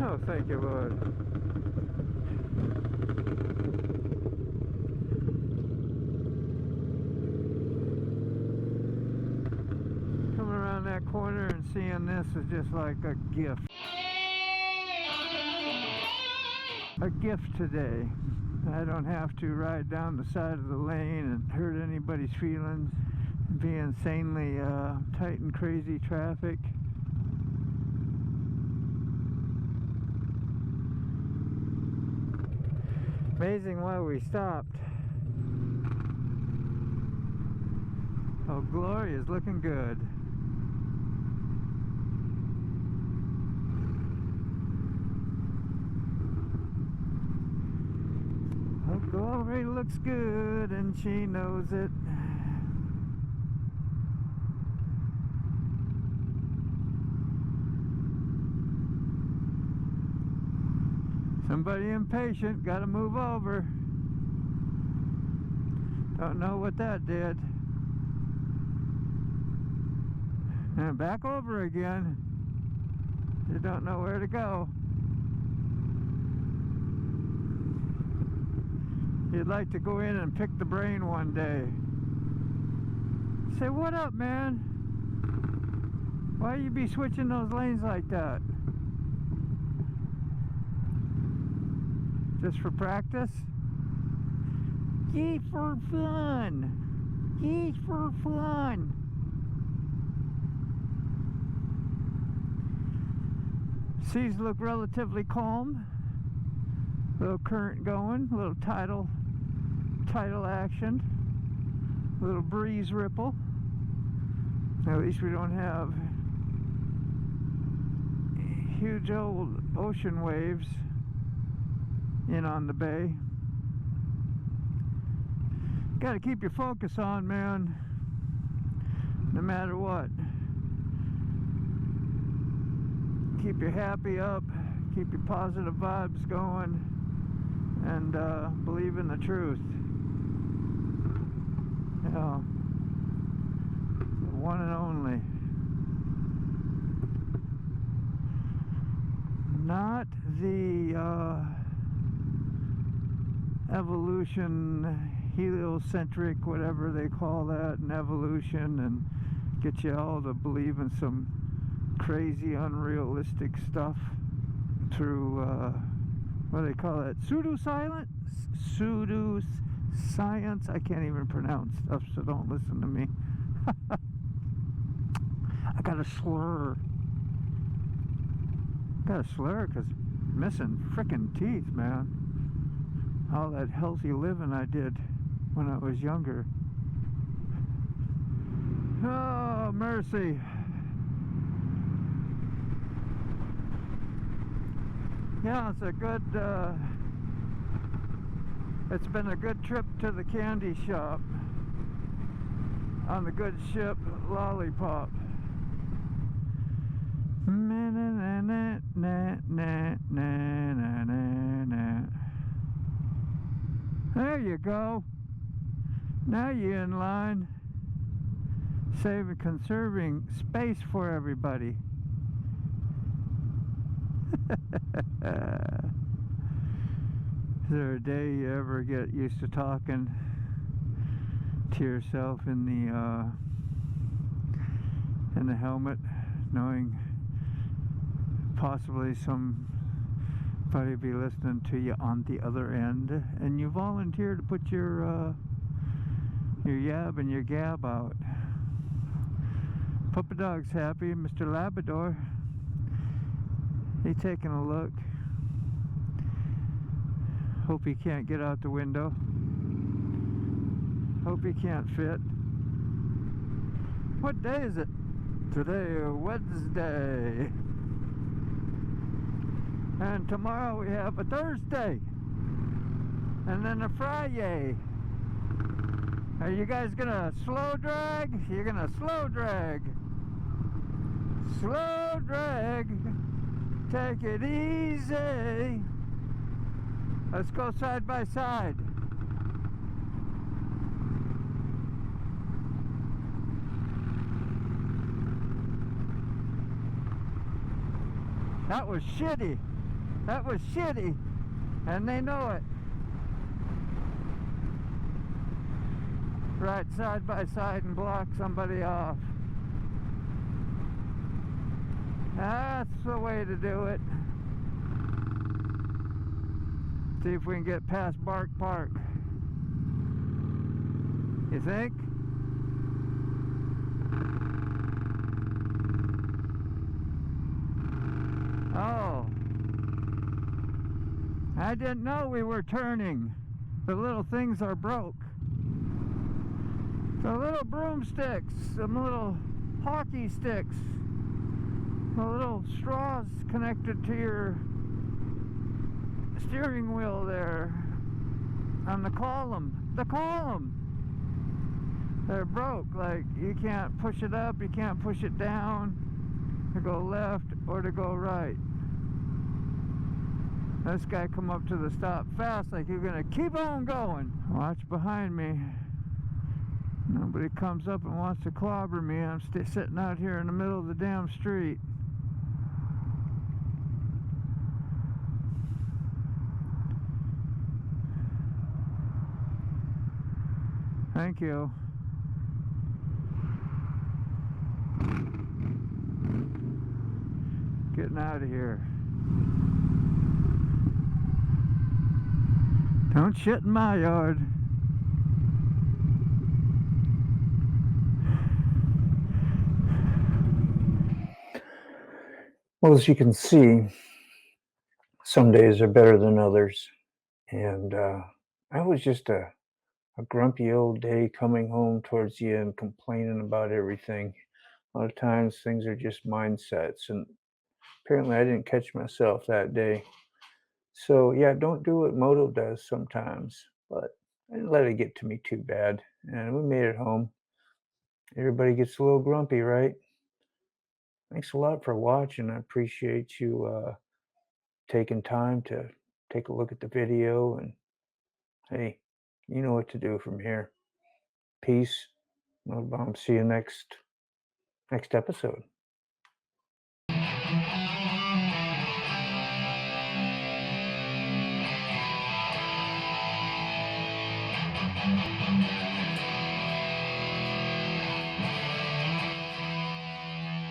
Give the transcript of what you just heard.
Oh, thank you, Lord. Coming around that corner and seeing this is just like a gift. A gift today. I don't have to ride down the side of the lane and hurt anybody's feelings and be insanely tight and crazy traffic. Amazing why we stopped. Oh, Glory is looking good. Oh, Glory looks good and she knows it. Somebody impatient, gotta move over. Don't know what that did. And back over again. You don't know where to go. You'd like to go in and pick the brain one day. Say, what up, man? Why you be switching those lanes like that? Just for practice? Yay for fun! Yay for fun! Seas look relatively calm. Little current going, little tidal action, little breeze ripple. At least we don't have huge old ocean waves in on the bay. Got to keep your focus on, man, no matter what. Keep your happy up, keep your positive vibes going, and believe in the truth. Yeah, the one and only. Not the evolution, heliocentric, whatever they call that, and evolution, and get you all to believe in some crazy, unrealistic stuff through, what do they call it? Pseudo-science? I can't even pronounce stuff, so don't listen to me. I got a slur. Got a slur because missing frickin' teeth, man. All that healthy living I did when I was younger. Oh, mercy. Yeah, it's a good, it's been a good trip to the candy shop on the good ship Lollipop. There you go. Now you're in line. Saving, conserving space for everybody. Is there a day you ever get used to talking to yourself in the helmet, knowing possibly somebody be listening to you on the other end, and you volunteer to put your yab and your gab out? Puppy dog's happy. Mr. Labrador, he's taking a look. Hope he can't get out the window. Hope he can't fit. What day is it? Today, Wednesday. And tomorrow we have a Thursday. And then a Friday. Are you guys gonna slow drag? You're gonna slow drag. Slow drag. Take it easy. Let's go side by side. That was shitty. That was shitty, and they know it. Ride side by side and block somebody off. That's the way to do it. See if we can get past Bark Park. You think? Oh. I didn't know we were turning. The little things are broke. The little broomsticks, some little hockey sticks, the little straws connected to your steering wheel there on the column. The column! They're broke. Like, you can't push it up, you can't push it down to go left or to go right. This guy come up to the stop fast like you're gonna keep on going. Watch behind me. Nobody comes up and wants to clobber me. I'm sitting out here in the middle of the damn street. Thank you. Getting out of here. Don't shit in my yard. Well, as you can see, some days are better than others. And I was just a grumpy old day coming home towards the end, complaining about everything. A lot of times things are just mindsets, and apparently I didn't catch myself that day. So yeah, don't do what Moto does sometimes, but I didn't let it get to me too bad, and we made it home. Everybody gets a little grumpy, right? Thanks a lot for watching. I appreciate you taking time to take a look at the video, and hey, you know what to do from here. Peace. I'll see you next episode.